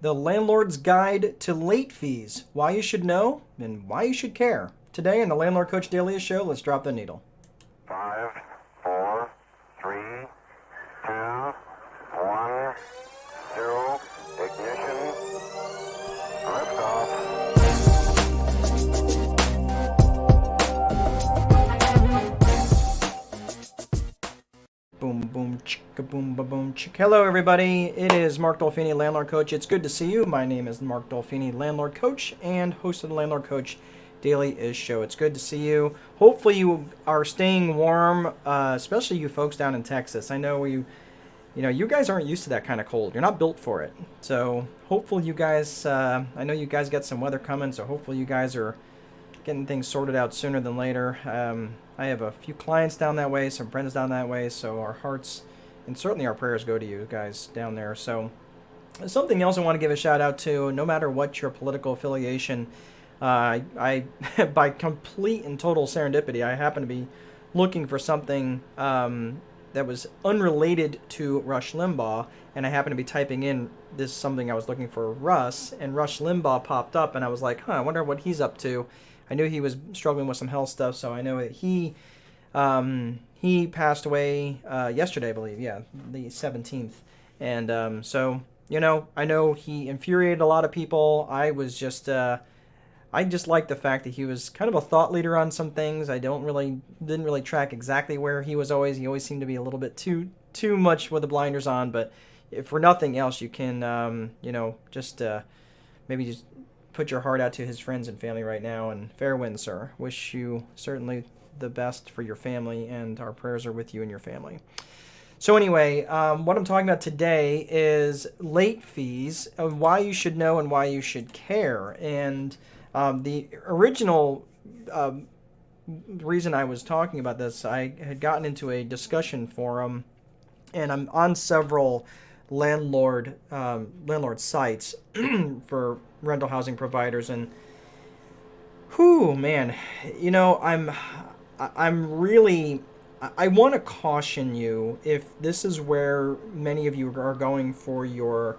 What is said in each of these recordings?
The Landlord's Guide to Late Fees. Why you should know and why you should care. Today on the Landlord Coach Daily Show, let's drop the needle. 5, 4, 3, 2, 1, 0, ignition, liftoff. Boom, boom, chicka, boom, ba, boom, chick. Hello, everybody. It is Mark Dolfini, Landlord Coach. It's good to see you. My name is Mark Dolfini, Landlord Coach, and host of the Landlord Coach Daily Show. It's good to see you. Hopefully, you are staying warm, especially you folks down in Texas. I know you guys aren't used to that kind of cold. You're not built for it. So, hopefully, you guys. I know you guys got some weather coming. So, hopefully, you guys are getting things sorted out sooner than later. I have a few clients down that way, some friends down that way, so our hearts and certainly our prayers go to you guys down there. So something else I want to give a shout out to, no matter what your political affiliation, I by complete and total serendipity, I happen to be looking for something that was unrelated to Rush Limbaugh, and I happen to be typing in this something I was looking for Russ, and Rush Limbaugh popped up, and I was like, I wonder what he's up to. I knew he was struggling with some health stuff, so I know that he passed away yesterday, I believe, the 17th. And so, I know he infuriated a lot of people. I just liked the fact that he was kind of a thought leader on some things. I didn't really track exactly where he always seemed to be a little bit too much with the blinders on, but if for nothing else, you can, maybe just put your heart out to his friends and family right now, and fair winds, sir. Wish you certainly the best for your family, and our prayers are with you and your family. So anyway, what I'm talking about today is late fees, why you should know and why you should care. And the original reason I was talking about this, I had gotten into a discussion forum, and I'm on several landlord sites for rental housing providers, and I'm really, I want to caution you if this is where many of you are going for your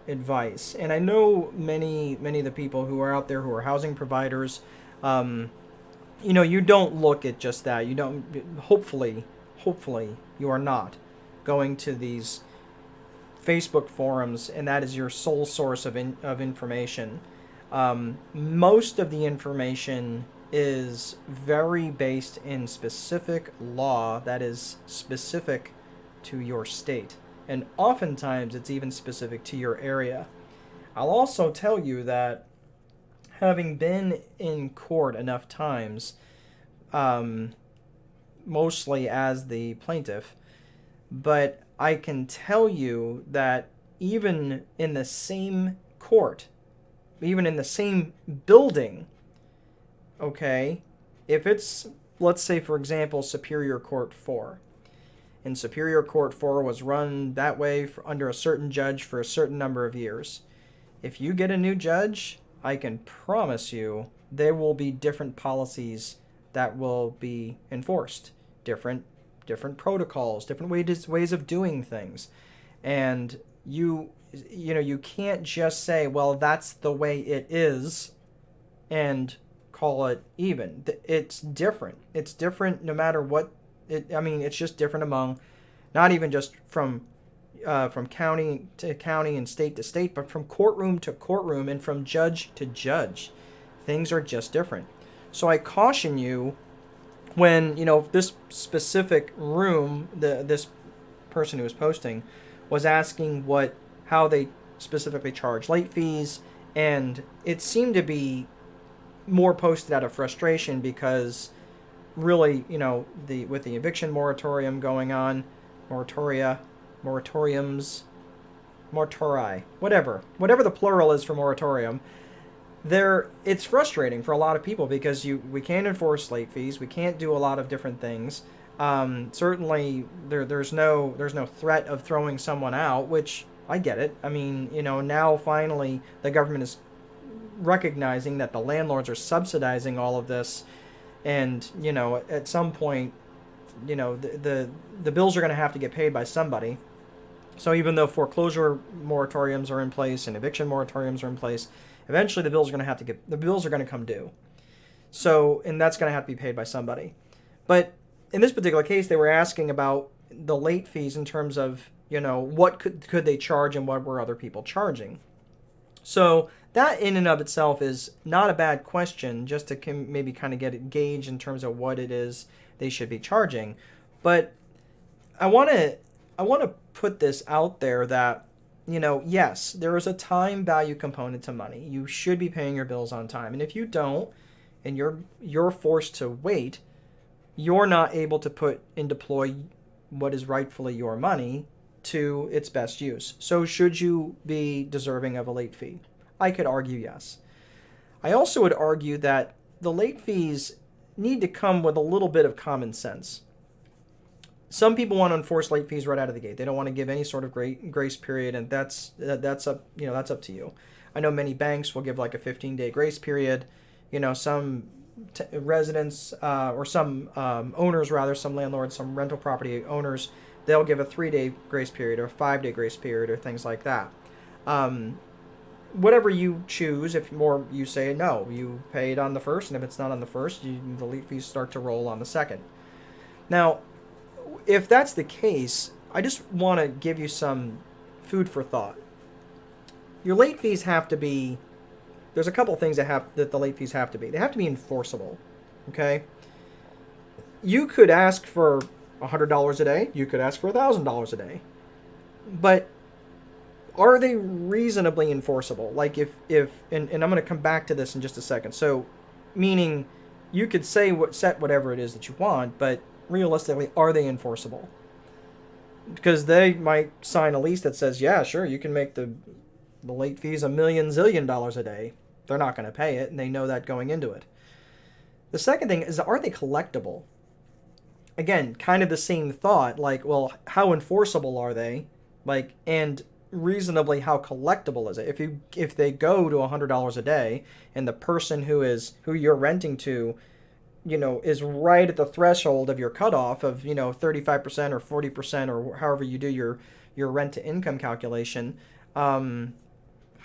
advice. And I know many of the people who are out there who are housing providers, you don't look at just that. You don't, hopefully you are not going to these Facebook forums, and that is your sole source of information. Most of the information is very based in specific law that is specific to your state, and oftentimes it's even specific to your area. I'll also tell you that having been in court enough times, mostly as the plaintiff, but I can tell you that even in the same court, even in the same building, okay, if it's, let's say, for example, Superior Court 4, and Superior Court 4 was run that way under a certain judge for a certain number of years. If you get a new judge, I can promise you there will be different policies that will be enforced, different protocols, different ways of doing things. And you can't just say, well, that's the way it is, and call it even. It's different. It's different no matter what. It's just different among, not even just from county to county and state to state, but from courtroom to courtroom and from judge to judge. Things are just different. So I caution you, when this specific room, this person who was posting was asking how they specifically charge late fees, and it seemed to be more posted out of frustration because really, with the eviction moratorium going on, moratoriums, whatever the plural is for moratorium, it's frustrating for a lot of people because we can't enforce late fees, we can't do a lot of different things. Certainly, there's no threat of throwing someone out, which I get it. Now finally the government is recognizing that the landlords are subsidizing all of this, and at some point, the bills are going to have to get paid by somebody. So even though foreclosure moratoriums are in place and eviction moratoriums are in place, eventually the bills are going to come due. So, and that's going to have to be paid by somebody. But in this particular case, they were asking about the late fees in terms of, what could they charge and what were other people charging. So that in and of itself is not a bad question, just to maybe kind of get a gauge in terms of what it is they should be charging. But I want to put this out there that, yes, there is a time value component to money. You should be paying your bills on time, and if you don't, and you're forced to wait, you're not able to put and deploy what is rightfully your money to its best use. So should you be deserving of a late fee? I could argue yes. I also would argue that the late fees need to come with a little bit of common sense. Some people want to enforce late fees right out of the gate. They don't want to give any sort of grace period, and that's up to you. I know many banks will give like a 15-day grace period. Some residents or some owners, rather, some landlords, some rental property owners, they'll give a 3-day grace period or a 5-day grace period or things like that. Whatever you choose, if more you say no, you pay it on the first, and if it's not on the first, the late fees start to roll on the second. Now, if that's the case, I just want to give you some food for thought. Your late fees have to be, there's a couple things that the late fees have to be. They have to be enforceable, okay? You could ask for $100 a day. You could ask for $1,000 a day. But are they reasonably enforceable? Like if and I'm going to come back to this in just a second. So, meaning you could set whatever it is that you want, but realistically, are they enforceable? Because they might sign a lease that says, yeah, sure, you can make the late fees $1 million zillion a day. They're not going to pay it, and they know that going into it. The second thing is, are they collectible? Again, kind of the same thought, like, well, how enforceable are they? Like, and reasonably, how collectible is it? If they go to $100 a day, and the person who you're renting to, is right at the threshold of your cutoff of, 35% or 40% or however you do your rent to income calculation, how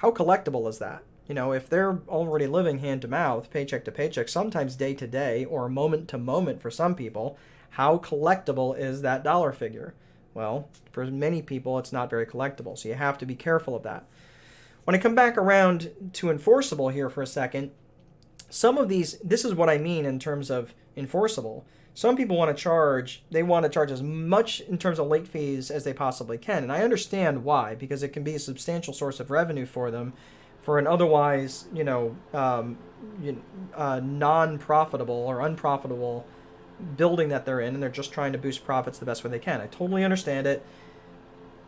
collectible is that? If they're already living hand to mouth, paycheck to paycheck, sometimes day to day or moment to moment for some people, how collectible is that dollar figure? Well, for many people, it's not very collectible, so you have to be careful of that. When I come back around to enforceable here for a second, this is what I mean in terms of enforceable. Some people want to charge as much in terms of late fees as they possibly can. And I understand why, because it can be a substantial source of revenue for them for an otherwise, non-profitable or unprofitable building that they're in, and they're just trying to boost profits the best way they can. I totally understand it.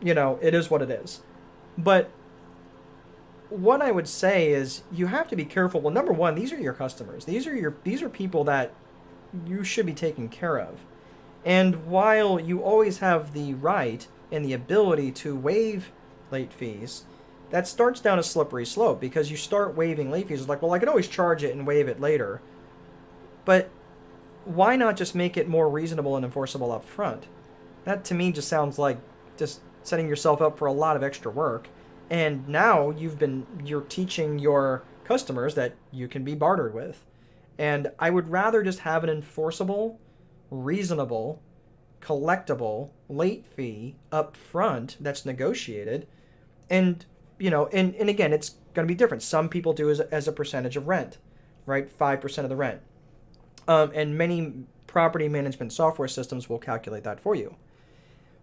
It is what it is. But what I would say is you have to be careful. Well, number one, these are your customers. These are people that you should be taking care of. And while you always have the right and the ability to waive late fees, that starts down a slippery slope, because you start waiving late fees. It's like, well, I could always charge it and waive it later. But why not just make it more reasonable and enforceable up front? That to me just sounds like just setting yourself up for a lot of extra work. And now you're teaching your customers that you can be bartered with. And I would rather just have an enforceable, reasonable, collectible late fee up front that's negotiated. And, and again, it's going to be different. Some people do as a percentage of rent, right? 5% of the rent. And many property management software systems will calculate that for you.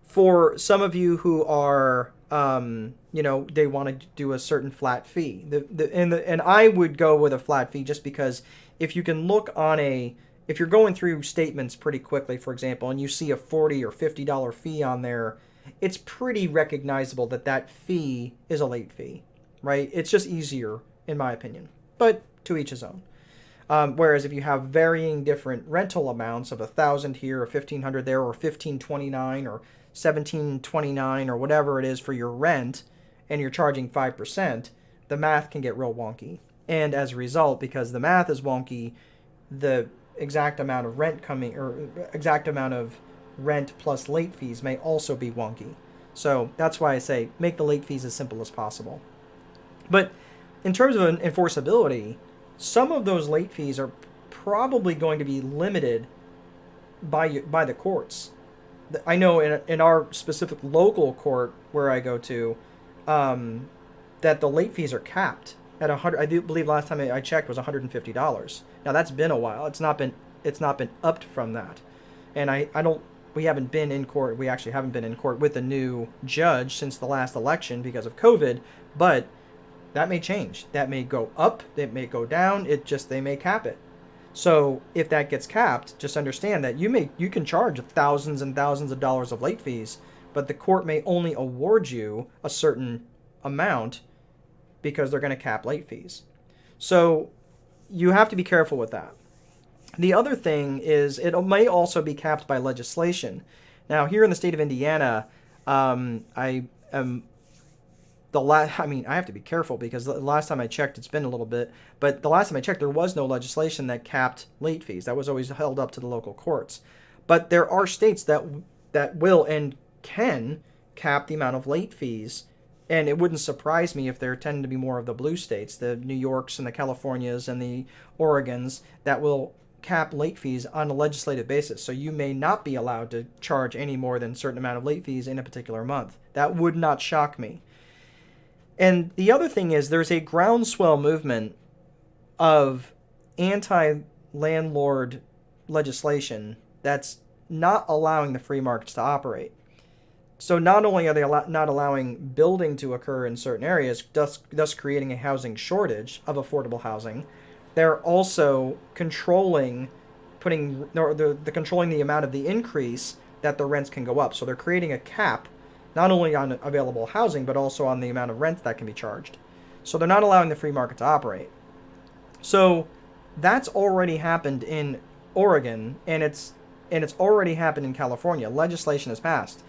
For some of you who are, they want to do a certain flat fee. And I would go with a flat fee just because if you can look if you're going through statements pretty quickly, for example, and you see a $40 or $50 fee on there, it's pretty recognizable that fee is a late fee, right? It's just easier, in my opinion, but to each his own. Whereas if you have varying different rental amounts of $1,000 here or $1,500 there or $1,529 or $1,729 or whatever it is for your rent, and you're charging 5%, the math can get real wonky. And as a result, because the math is wonky, the exact amount of rent plus late fees may also be wonky. So that's why I say make the late fees as simple as possible. But in terms of enforceability, some of those late fees are probably going to be limited by the courts. I know in our specific local court where I go to, that the late fees are capped at 100. I do believe last time I checked was $150. Now that's been a while. It's not been upped from that, and I don't. We haven't been in court. We actually haven't been in court with a new judge since the last election because of COVID. But that may change. That may go up. It may go down. They may cap it. So if that gets capped, just understand that you can charge thousands and thousands of dollars of late fees, but the court may only award you a certain amount because they're going to cap late fees. So you have to be careful with that. The other thing is it may also be capped by legislation. Now, here in the state of Indiana, I am I have to be careful because the last time I checked, it's been a little bit, but the last time I checked, there was no legislation that capped late fees. That was always held up to the local courts. But there are states that will and can cap the amount of late fees, and it wouldn't surprise me if there tend to be more of the blue states, the New Yorks and the Californias and the Oregons, that will cap late fees on a legislative basis. So you may not be allowed to charge any more than a certain amount of late fees in a particular month. That would not shock me. And the other thing is there's a groundswell movement of anti-landlord legislation that's not allowing the free markets to operate. So not only are they not allowing building to occur in certain areas, thus creating a housing shortage of affordable housing, they're also controlling the amount of the increase that the rents can go up. So they're creating a cap not only on available housing, but also on the amount of rent that can be charged. So they're not allowing the free market to operate. So that's already happened in Oregon, and it's already happened in California. Legislation has passed.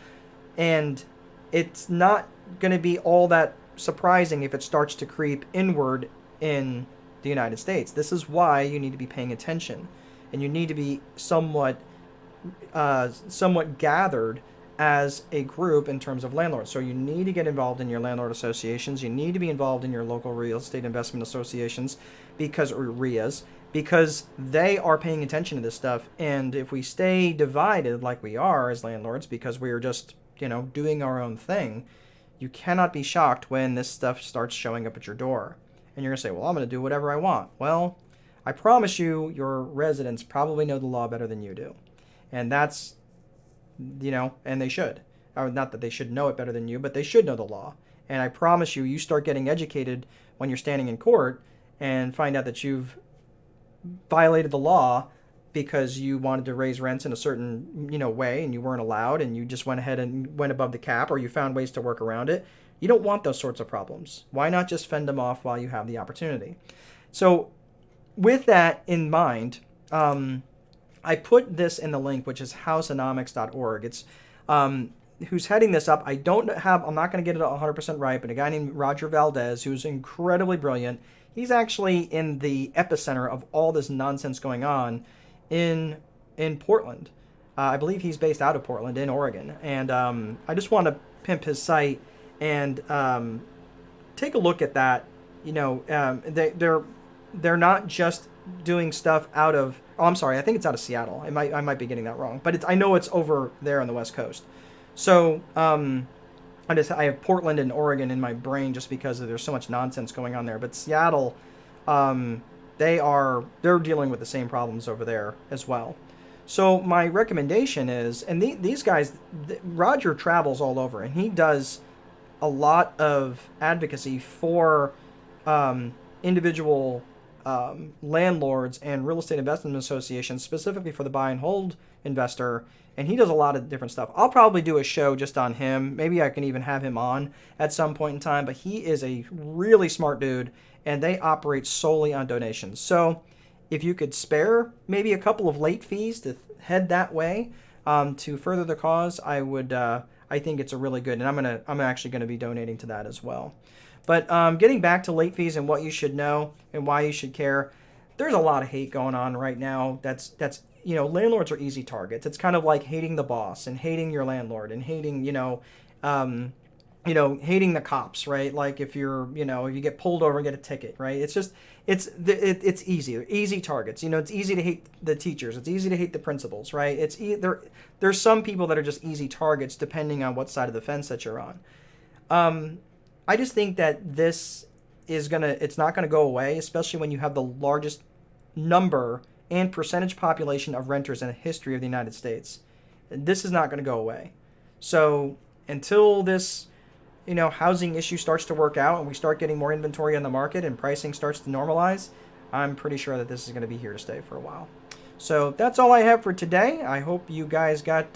And it's not going to be all that surprising if it starts to creep inward in the United States. This is why you need to be paying attention, and you need to be somewhat gathered as a group in terms of landlords. So you need to get involved in your landlord associations. You need to be involved in your local real estate investment associations or RIAs, because they are paying attention to this stuff. And if we stay divided like we are as landlords because we are just, doing our own thing, you cannot be shocked when this stuff starts showing up at your door. And you're going to say, well, I'm going to do whatever I want. Well, I promise you, your residents probably know the law better than you do. And that's and they should. Or not that they should know it better than you, but they should know the law. And I promise you, you start getting educated when you're standing in court and find out that you've violated the law because you wanted to raise rents in a certain, way, and you weren't allowed, and you just went ahead and went above the cap, or you found ways to work around it. You don't want those sorts of problems. Why not just fend them off while you have the opportunity? So with that in mind, I put this in the link, which is houseonomics.org. It's who's heading this up. I'm not going to get it 100% right, but a guy named Roger Valdez, who's incredibly brilliant. He's actually in the epicenter of all this nonsense going on in Portland. I believe he's based out of Portland in Oregon. And I just want to pimp his site and take a look at that. They're not just doing stuff out of, I think it's out of Seattle. I might be getting that wrong, but I know it's over there on the West Coast. So I have Portland and Oregon in my brain just because there's so much nonsense going on there. But Seattle, they're dealing with the same problems over there as well. So my recommendation is, and these guys, Roger travels all over, and he does a lot of advocacy for individual landlords and real estate investment associations, specifically for the buy and hold investor. And he does a lot of different stuff. I'll probably do a show just on him. Maybe I can even have him on at some point in time. But he is a really smart dude, and they operate solely on donations. So if you could spare maybe a couple of late fees to head that way to further the cause, I would. I think it's a really good, and I'm actually going to be donating to that as well. But getting back to late fees and what you should know and why you should care, there's a lot of hate going on right now. That's landlords are easy targets. It's kind of like hating the boss and hating your landlord and hating, hating the cops, right? Like if if you get pulled over and get a ticket, right? It's just, it's easy targets. It's easy to hate the teachers. It's easy to hate the principals, right? There's some people that are just easy targets depending on what side of the fence that you're on. I just think that it's not gonna go away, especially when you have the largest number and percentage population of renters in the history of the United States. This is not going to go away. So until this, housing issue starts to work out and we start getting more inventory on the market and pricing starts to normalize, I'm pretty sure that this is going to be here to stay for a while. So that's all I have for today. I hope you guys got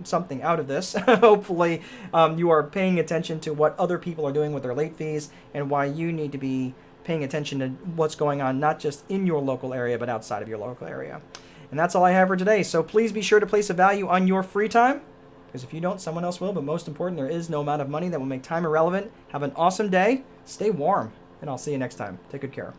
something out of this. Hopefully you are paying attention to what other people are doing with their late fees and why you need to be paying attention to what's going on, not just in your local area, but outside of your local area. And that's all I have for today. So please be sure to place a value on your free time, because if you don't, someone else will. But most important, there is no amount of money that will make time irrelevant. Have an awesome day. Stay warm, and I'll see you next time. Take good care.